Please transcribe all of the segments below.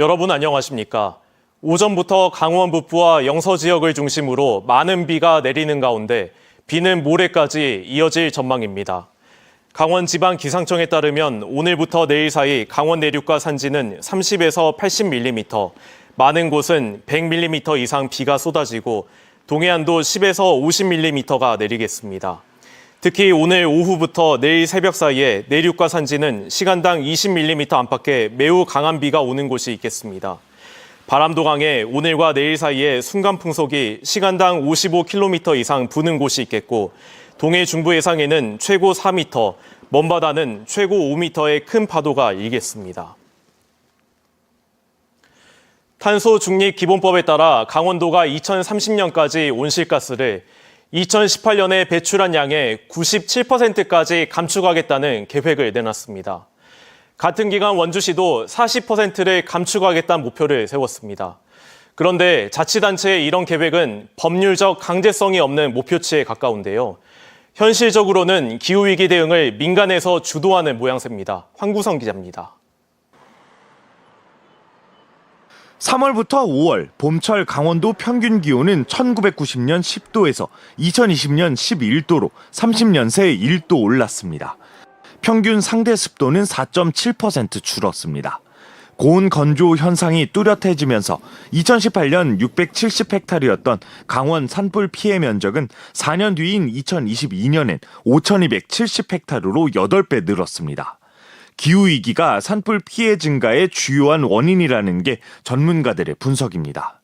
여러분 안녕하십니까? 오전부터 강원 북부와 영서 지역을 중심으로 많은 비가 내리는 가운데 비는 모레까지 이어질 전망입니다. 강원지방기상청에 따르면 오늘부터 내일 사이 강원 내륙과 산지는 30에서 80mm, 많은 곳은 100mm 이상 비가 쏟아지고 동해안도 10에서 50mm가 내리겠습니다. 특히 오늘 오후부터 내일 새벽 사이에 내륙과 산지는 시간당 20mm 안팎의 매우 강한 비가 오는 곳이 있겠습니다. 바람도 강해 오늘과 내일 사이에 순간 풍속이 시간당 55km 이상 부는 곳이 있겠고 동해 중부 해상에는 최고 4m, 먼바다는 최고 5m의 큰 파도가 일겠습니다. 탄소중립기본법에 따라 강원도가 2030년까지 온실가스를 2018년에 배출한 양의 97%까지 감축하겠다는 계획을 내놨습니다. 같은 기간 원주시도 40%를 감축하겠다는 목표를 세웠습니다. 그런데 자치단체의 이런 계획은 법률적 강제성이 없는 목표치에 가까운데요. 현실적으로는 기후위기 대응을 민간에서 주도하는 모양새입니다. 황구성 기자입니다. 3월부터 5월 봄철 강원도 평균 기온은 1990년 10도에서 2020년 11도로 30년 새 1도 올랐습니다. 평균 상대 습도는 4.7% 줄었습니다. 고온 건조 현상이 뚜렷해지면서 2018년 670헥타르였던 강원 산불 피해 면적은 4년 뒤인 2022년엔 5,270헥타르로 8배 늘었습니다. 기후위기가 산불 피해 증가의 주요한 원인이라는 게 전문가들의 분석입니다.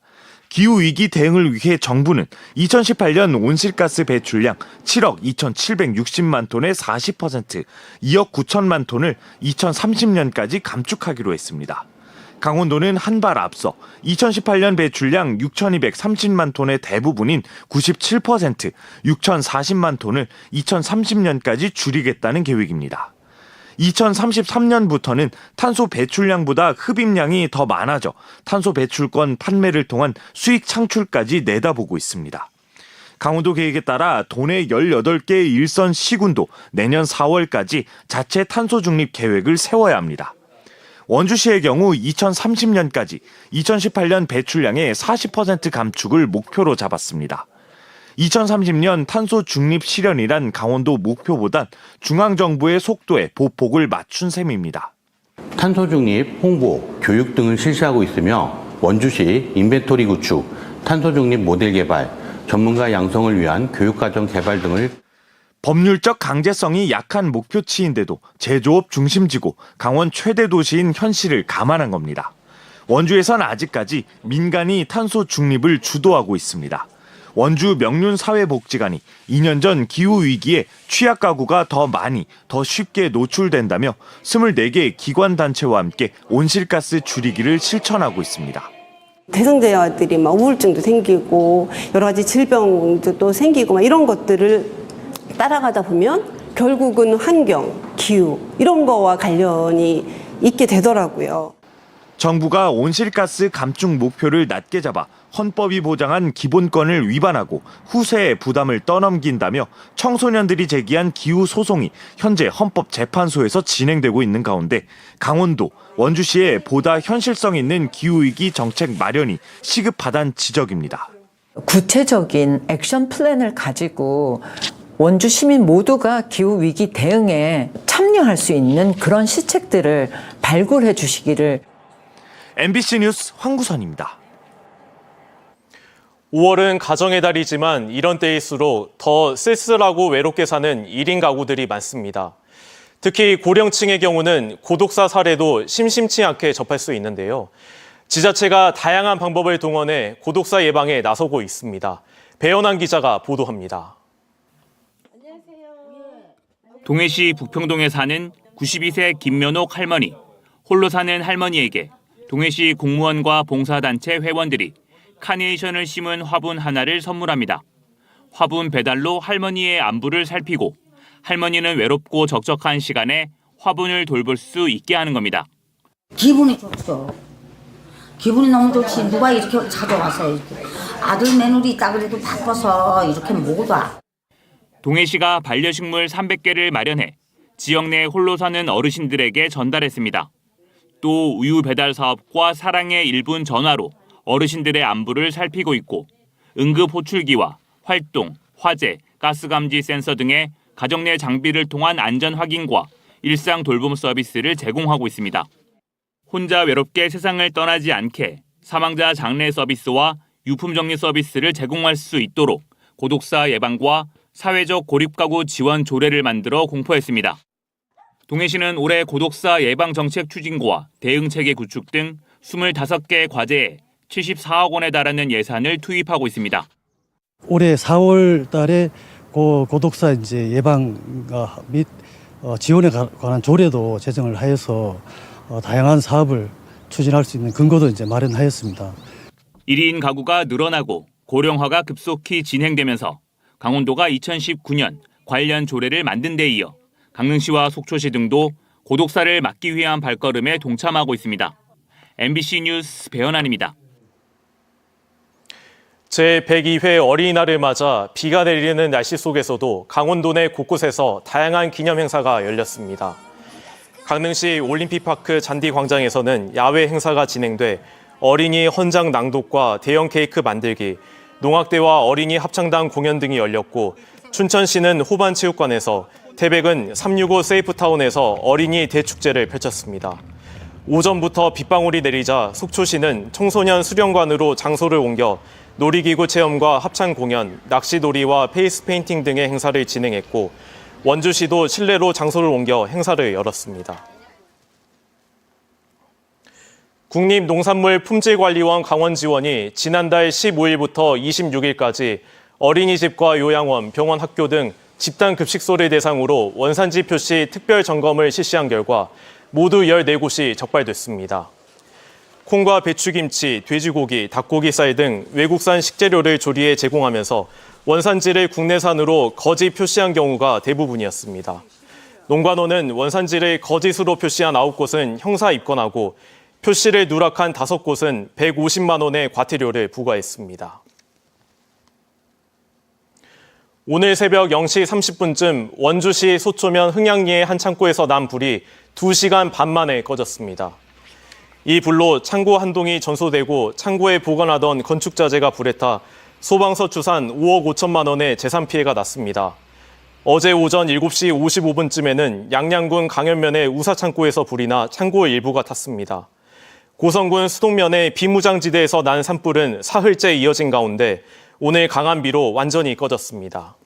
기후위기 대응을 위해 정부는 2018년 온실가스 배출량 7억 2,760만 톤의 40%, 2억 9천만 톤을 2030년까지 감축하기로 했습니다. 강원도는 한 발 앞서 2018년 배출량 6,230만 톤의 대부분인 97%, 6,040만 톤을 2030년까지 줄이겠다는 계획입니다. 2033년부터는 탄소 배출량보다 흡입량이 더 많아져 탄소 배출권 판매를 통한 수익 창출까지 내다보고 있습니다. 강원도 계획에 따라 도내 18개의 일선 시군도 내년 4월까지 자체 탄소 중립 계획을 세워야 합니다. 원주시의 경우 2030년까지 2018년 배출량의 40% 감축을 목표로 잡았습니다. 2030년 탄소 중립 실현이란 강원도 목표보단 중앙정부의 속도에 보폭을 맞춘 셈입니다. 탄소 중립, 홍보, 교육 등을 실시하고 있으며 원주시 인벤토리 구축, 탄소 중립 모델 개발, 전문가 양성을 위한 교육과정 개발 등을 법률적 강제성이 약한 목표치인데도 제조업 중심지고 강원 최대 도시인 현실을 감안한 겁니다. 원주에선 아직까지 민간이 탄소 중립을 주도하고 있습니다. 원주 명륜사회복지관이 2년 전 기후위기에 취약 가구가 더 많이, 더 쉽게 노출된다며 24개 기관단체와 함께 온실가스 줄이기를 실천하고 있습니다. 대성자들이 막 우울증도 생기고 여러 가지 질병도 또 생기고 막 이런 것들을 따라가다 보면 결국은 환경, 기후 이런 거와 관련이 있게 되더라고요. 정부가 온실가스 감축 목표를 낮게 잡아 헌법이 보장한 기본권을 위반하고 후세에 부담을 떠넘긴다며 청소년들이 제기한 기후 소송이 현재 헌법재판소에서 진행되고 있는 가운데 강원도, 원주시에 보다 현실성 있는 기후위기 정책 마련이 시급하다는 지적입니다. 구체적인 액션 플랜을 가지고 원주 시민 모두가 기후위기 대응에 참여할 수 있는 그런 시책들을 발굴해 주시기를. MBC 뉴스 황구선입니다. 5월은 가정의 달이지만 이런 때일수록 더 쓸쓸하고 외롭게 사는 1인 가구들이 많습니다. 특히 고령층의 경우는 고독사 사례도 심심치 않게 접할 수 있는데요. 지자체가 다양한 방법을 동원해 고독사 예방에 나서고 있습니다. 배연한 기자가 보도합니다. 동해시 북평동에 사는 92세 김면옥 할머니. 홀로 사는 할머니에게 동해시 공무원과 봉사단체 회원들이 카네이션을 심은 화분 하나를 선물합니다. 화분 배달로 할머니의 안부를 살피고 할머니는 외롭고 적적한 시간에 화분을 돌볼 수 있게 하는 겁니다. 기분이 좋죠. 기분이 너무 좋지. 누가 이렇게 찾아와서 이렇게 아들 며느리 있다 그래도 바빠서 이렇게 못 와. 동해시가 반려식물 300개를 마련해 지역 내 홀로 사는 어르신들에게 전달했습니다. 또 우유 배달 사업과 사랑의 1분 전화로 어르신들의 안부를 살피고 있고 응급 호출기와 활동, 화재, 가스 감지 센서 등의 가정 내 장비를 통한 안전 확인과 일상 돌봄 서비스를 제공하고 있습니다. 혼자 외롭게 세상을 떠나지 않게 사망자 장례 서비스와 유품 정리 서비스를 제공할 수 있도록 고독사 예방과 사회적 고립가구 지원 조례를 만들어 공포했습니다. 동해시는 올해 고독사 예방 정책 추진과 대응 체계 구축 등 25개 과제에 74억 원에 달하는 예산을 투입하고 있습니다. 올해 4월 달에 고독사 예방 및 지원에 관한 조례도 제정을 하여서 다양한 사업을 추진할 수 있는 근거도 마련하였습니다. 1인 가구가 늘어나고 고령화가 급속히 진행되면서 강원도가 2019년 관련 조례를 만든 데 이어 강릉시와 속초시 등도 고독사를 막기 위한 발걸음에 동참하고 있습니다. MBC 뉴스 배현환입니다. 제102회 어린이날을 맞아 비가 내리는 날씨 속에서도 강원도 내 곳곳에서 다양한 기념 행사가 열렸습니다. 강릉시 올림픽파크 잔디광장에서는 야외 행사가 진행돼 어린이 헌장 낭독과 대형 케이크 만들기, 농악대와 어린이 합창단 공연 등이 열렸고 춘천시는 호반체육관에서 태백은 365 세이프타운에서 어린이 대축제를 펼쳤습니다. 오전부터 빗방울이 내리자 속초시는 청소년 수련관으로 장소를 옮겨 놀이기구 체험과 합창 공연, 낚시놀이와 페이스 페인팅 등의 행사를 진행했고 원주시도 실내로 장소를 옮겨 행사를 열었습니다. 국립농산물품질관리원 강원지원이 지난달 15일부터 26일까지 어린이집과 요양원, 병원, 학교 등 집단 급식소를 대상으로 원산지 표시 특별 점검을 실시한 결과 모두 14곳이 적발됐습니다. 콩과 배추김치, 돼지고기, 닭고기 쌀 등 외국산 식재료를 조리해 제공하면서 원산지를 국내산으로 거짓 표시한 경우가 대부분이었습니다. 농관원은 원산지를 거짓으로 표시한 9곳은 형사 입건하고 표시를 누락한 5곳은 150만 원의 과태료를 부과했습니다. 오늘 새벽 0시 30분쯤 원주시 소초면 흥양리의 한 창고에서 난 불이 2시간 반 만에 꺼졌습니다. 이 불로 창고 한 동이 전소되고 창고에 보관하던 건축자재가 불에 타 소방서 추산 5억 5천만 원의 재산 피해가 났습니다. 어제 오전 7시 55분쯤에는 양양군 강현면의 우사창고에서 불이 나 창고 일부가 탔습니다. 고성군 수동면의 비무장지대에서 난 산불은 사흘째 이어진 가운데 오늘 강한 비로 완전히 꺼졌습니다.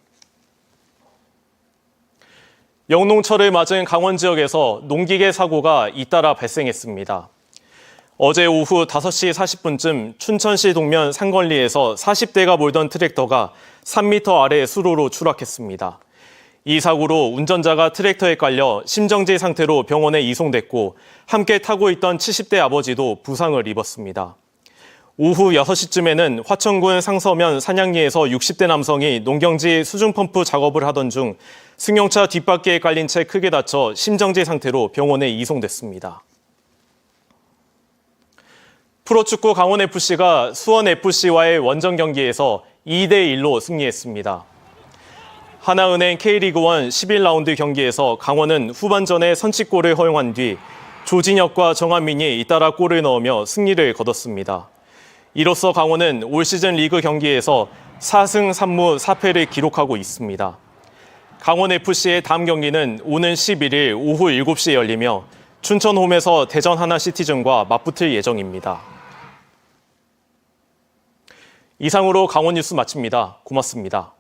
영농철을 맞은 강원 지역에서 농기계 사고가 잇따라 발생했습니다. 어제 오후 5시 40분쯤 춘천시 동면 상건리에서 40대가 몰던 트랙터가 3m 아래 수로로 추락했습니다. 이 사고로 운전자가 트랙터에 깔려 심정지 상태로 병원에 이송됐고 함께 타고 있던 70대 아버지도 부상을 입었습니다. 오후 6시쯤에는 화천군 상서면 산양리에서 60대 남성이 농경지 수중펌프 작업을 하던 중 승용차 뒷바퀴에 깔린 채 크게 다쳐 심정지 상태로 병원에 이송됐습니다. 프로축구 강원FC가 수원FC와의 원정 경기에서 2대1로 승리했습니다. 하나은행 K리그1 11라운드 경기에서 강원은 후반전에 선취골을 허용한 뒤 조진혁과 정한민이 잇따라 골을 넣으며 승리를 거뒀습니다. 이로써 강원은 올 시즌 리그 경기에서 4승 3무 4패를 기록하고 있습니다. 강원FC의 다음 경기는 오는 11일 오후 7시에 열리며 춘천홈에서 대전 하나시티즌과 맞붙을 예정입니다. 이상으로 강원 뉴스 마칩니다. 고맙습니다.